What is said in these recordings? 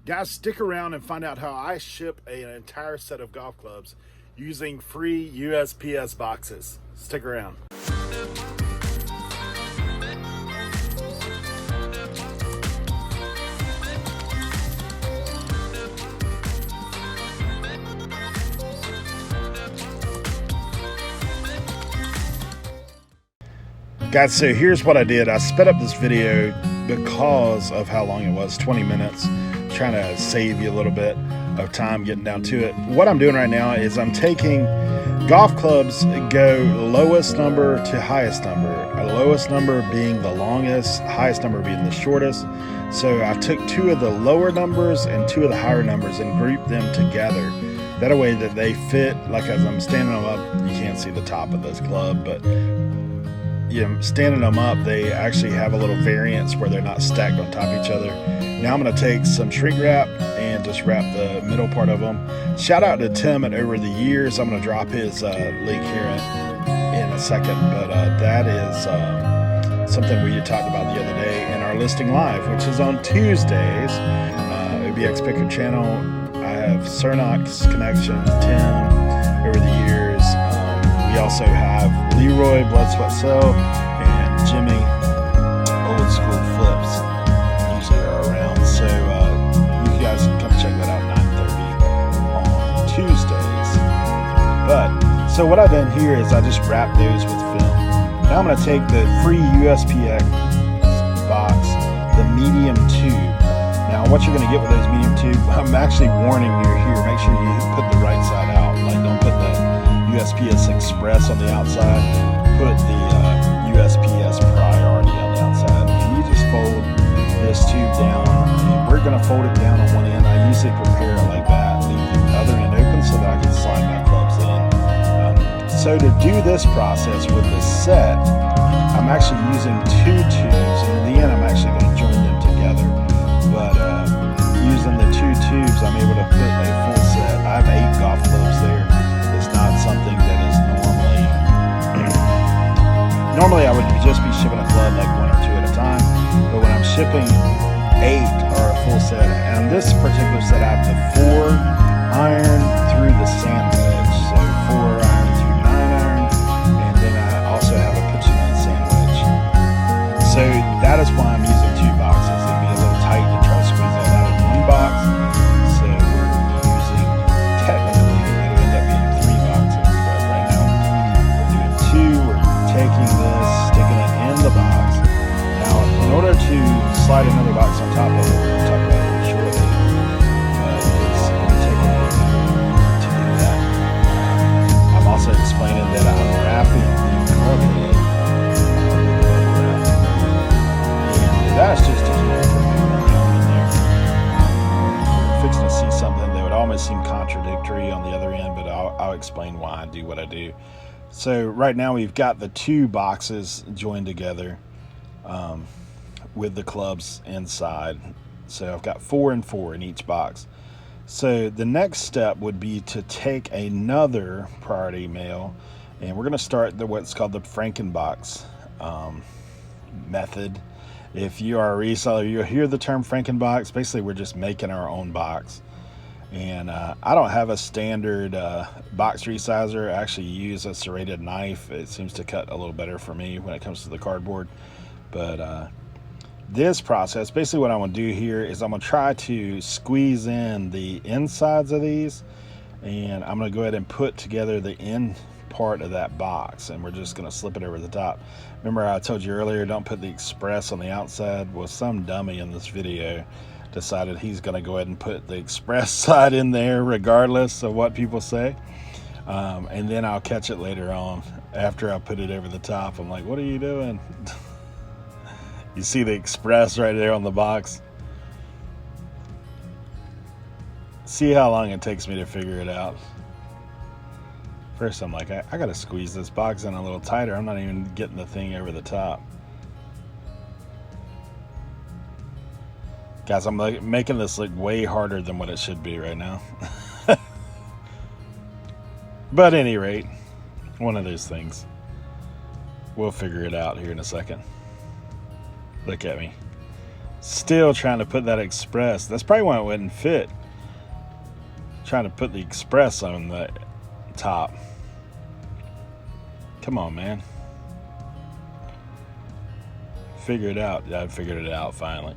Guys, stick around and find out how I ship an entire set of golf clubs using free USPS boxes. Stick around. Guys, so here's what I did. I sped up this video because of how long it was, 20 minutes, trying to save you a little bit of time getting down to it. What I'm doing right now is I'm taking golf clubs, go lowest number to highest number, lowest number being the longest, highest number being the shortest. So I took two of the lower numbers and two of the higher numbers and grouped them together. That way that they fit, like as I'm standing them up, you can't see the top of this club, but standing them up, they actually have a little variance where they're not stacked on top of each other. Now I'm going to take some shrink wrap and just wrap the middle part of them. Shout out to Tim at Over the Years. I'm going to drop his link here in a second, but that is something we talked about the other day in our listing live, which is on Tuesdays. OBX Picker channel. I have Cernox Connection, Tim, Over the Years. We also have Leroy, Blood, Sweat, Sell, and Jimmy, Old School Flips, usually are around. So you guys can come check that out at 9:30 on Tuesdays. But, so what I've done here is I just wrap those with film. Now I'm going to take the free USPS box, the medium tube. Now what you're going to get with those medium tube, I'm actually warning you here, make sure you put the right side out. Like, don't put the USPS Express on the outside, put the USPS Priority on the outside, and you just fold this tube down. And we're going to fold it down on one end. I usually prepare it like that, leave the other end open so that I can slide my clubs in. So to do this process with the set, I'm actually using two tubes, and in the end I'm actually going to join them together. But using the two tubes, I'm able to put a full set. I have 8 golf clubs there. Not something that is normally I would just be shipping a club like 1 or 2 at a time, but when I'm shipping 8 or a full set, and this particular set I have the 4 iron through the sand wedge, so 4 iron through 9 iron, and then I also have a pitching and sand wedge. So that is why I'm using 2 boxes. It'd be a little tight to try to squeeze all out in one box, so we're using technically taking this, sticking it in the box. Now, in order to slide another box on top of it, we'll talk about it shortly, it's going to take a little bit to do that. I'm also explaining that I'm wrapping the club head with the bubble wrap. And that's just to keep it from moving around in there. We're fixing to see something that would almost seem contradictory on the other end, but I'll explain why I do what I do. So right now we've got the 2 boxes joined together with the clubs inside. So I've got 4 and 4 in each box. So the next step would be to take another priority mail, and we're going to start what's called the Frankenbox method. If you are a reseller, you'll hear the term Frankenbox. Basically, we're just making our own box. And I don't have a standard box resizer. I actually use a serrated knife. It seems to cut a little better for me when it comes to the cardboard. But this process, basically what I want to do here is I'm going to try to squeeze in the insides of these. And I'm going to go ahead and put together the end part of that box. And we're just going to slip it over the top. Remember I told you earlier, don't put the Express on the outside? Well, some dummy in this video decided he's going to go ahead and put the Express side in there regardless of what people say, and then I'll catch it later on after I put it over the top. I'm like, what are you doing? You see the Express right there on the box. See how long it takes me to figure it out. First I'm like, I gotta squeeze this box in a little tighter. I'm not even getting the thing over the top. Guys, I'm making this look way harder than what it should be right now. But at any rate, one of those things. We'll figure it out here in a second. Look at me. Still trying to put that express. That's probably why it wouldn't fit. Trying to put the express on the top. Come on, man. Figure it out. I figured it out finally.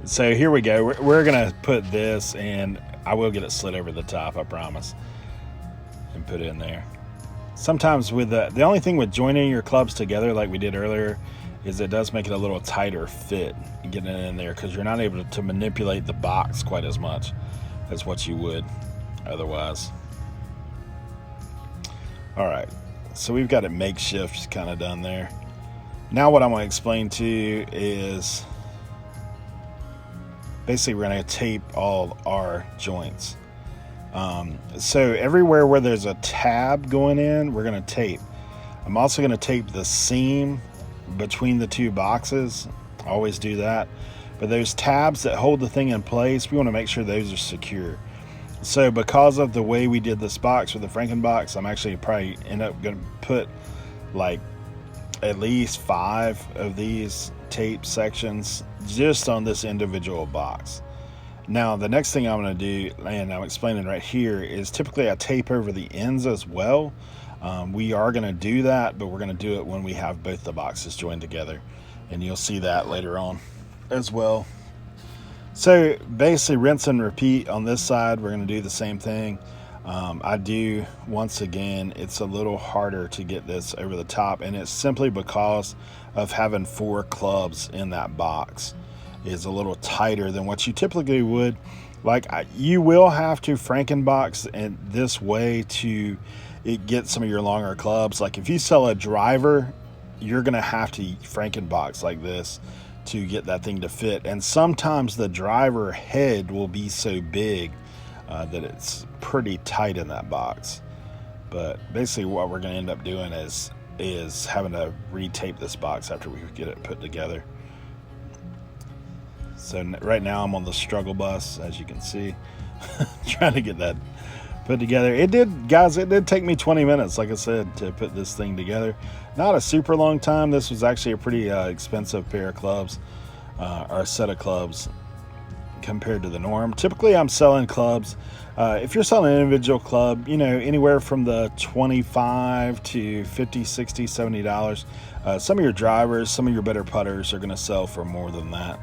So here we go. We're going to put this, and I will get it slid over the top, I promise, and put it in there. Sometimes with the only thing with joining your clubs together like we did earlier is it does make it a little tighter fit getting it in there, because you're not able to manipulate the box quite as much as what you would otherwise. All right, so we've got it makeshift kind of done there. Now what I'm going to explain to you is basically we're going to tape all our joints. So everywhere where there's a tab going in, we're going to tape. I'm also going to tape the seam between the two boxes. Always do that. But those tabs that hold the thing in place, we want to make sure those are secure. So because of the way we did this box with the Frankenbox, I'm actually probably end up going to put like at least 5 of these tape sections just on this individual box. Now the next thing I'm going to do, and I'm explaining right here, is typically I tape over the ends as well. We are going to do that, but we're going to do it when we have both the boxes joined together, and you'll see that later on as well. So basically rinse and repeat on this side. We're going to do the same thing. Once again, it's a little harder to get this over the top, and it's simply because of having 4 clubs in that box. Is a little tighter than what you typically would. You will have to Frankenbox in this way to get some of your longer clubs. Like if you sell a driver, you're going to have to Frankenbox like this to get that thing to fit. And sometimes the driver head will be so big that it's pretty tight in that box. But basically what we're going to end up doing is having to retape this box after we get it put together. So right now I'm on the struggle bus, as you can see, trying to get that put together. It did take me 20 minutes, like I said, to put this thing together. Not a super long time. This was actually a pretty expensive pair of clubs, or a set of clubs compared to the norm. Typically I'm selling clubs. If you're selling an individual club, anywhere from the $25 to $50, $60, $70. Some of your drivers, some of your better putters are going to sell for more than that.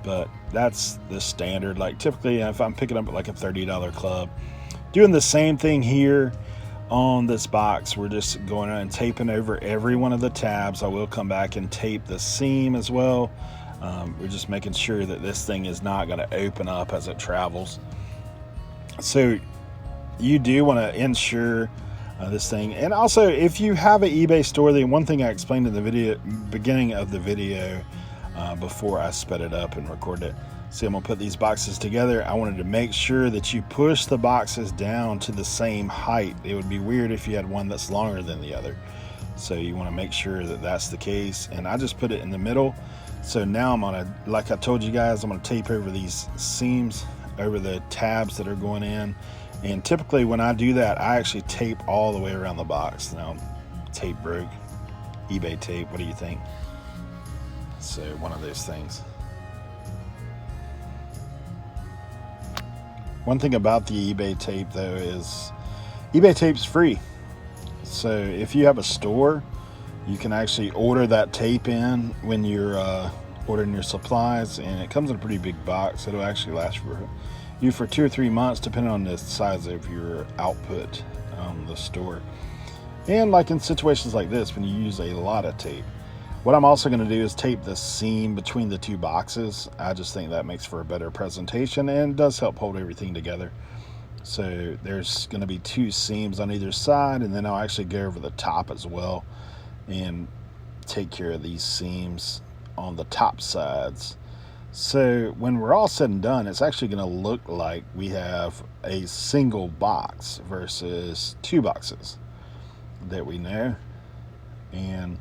But that's the standard. Like typically if I'm picking up like a $30 club, doing the same thing here on this box, we're just going on and taping over every one of the tabs. I will come back and tape the seam as well. We're just making sure that this thing is not going to open up as it travels. So you do want to ensure this thing. And also if you have an eBay store, the one thing I explained in the beginning of the video, before I sped it up and recorded it. See, I'm going to put these boxes together. I wanted to make sure that you push the boxes down to the same height. It would be weird if you had one that's longer than the other. So you want to make sure that that's the case. And I just put it in the middle. So now I'm going to, like I told you guys, I'm going to tape over these seams, over the tabs that are going in. And typically when I do that, I actually tape all the way around the box. Now, tape broke. eBay tape, what do you think? So one of those things. One thing about the eBay tape though is eBay tape's free. So if you have a store, you can actually order that tape in when you're ordering your supplies, and it comes in a pretty big box. It'll actually last for 2 or 3 months depending on the size of your output on the store. And like in situations like this, when you use a lot of tape. What I'm also going to do is tape the seam between the 2 boxes. I just think that makes for a better presentation and does help hold everything together. So there's going to be 2 seams on either side, and then I'll actually go over the top as well and take care of these seams on the top sides. So when we're all said and done, it's actually going to look like we have a single box versus 2 boxes that we know. And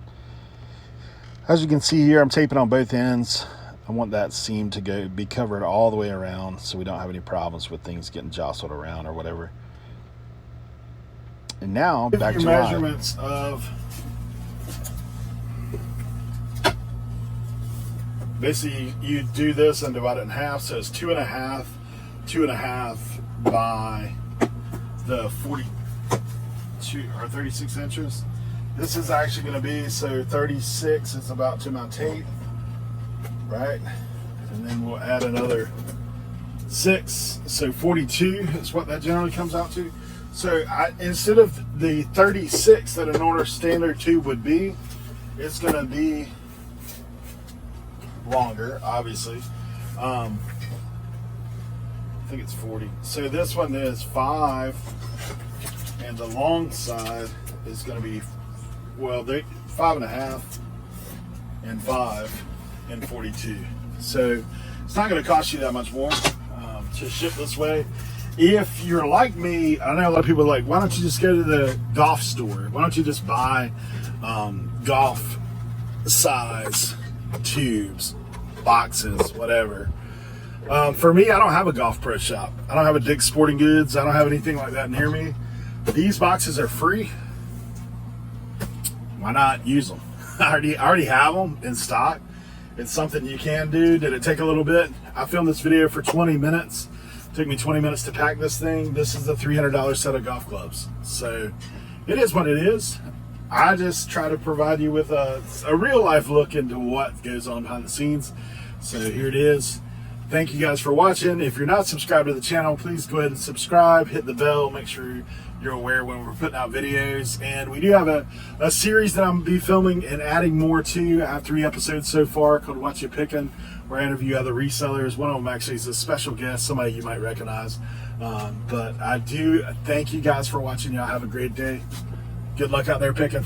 as you can see here, I'm taping on both ends. I want that seam to be covered all the way around so we don't have any problems with things getting jostled around or whatever. And now back to measurements of basically you do this and divide it in half, so it's 2.5, 2.5 by the 42 or 36 inches. This is actually going to be, so 36 is about to my tape, right? And then we'll add another 6, so 42 is what that generally comes out to. So instead of the 36 that an order standard tube would be, it's going to be longer, obviously. I think it's 40. So this one is 5, and the long side is going to be, well, 5.5 and 5 and 42. So it's not going to cost you that much more to ship this way. If you're like me, I know a lot of people are like, why don't you just go to the golf store? Why don't you just buy golf size tubes, boxes, whatever. For me, I don't have a Golf Pro shop. I don't have a Dick's Sporting Goods. I don't have anything like that near me. These boxes are free. Why not use them? I already have them in stock. It's something you can do. Did it take a little bit? I filmed this video for 20 minutes. It took me 20 minutes to pack this thing. This is the $300 set of golf clubs. So it is what it is. I just try to provide you with a real life look into what goes on behind the scenes. So here it is. Thank you guys for watching. If you're not subscribed to the channel, please go ahead and subscribe, hit the bell, make sure you're aware when we're putting out videos. And we do have a series that I'm going to be filming and adding more to. I have 3 episodes so far called What You Picking, where I interview other resellers. One of them actually is a special guest, somebody you might recognize. But I do thank you guys for watching. Y'all have a great day. Good luck out there picking.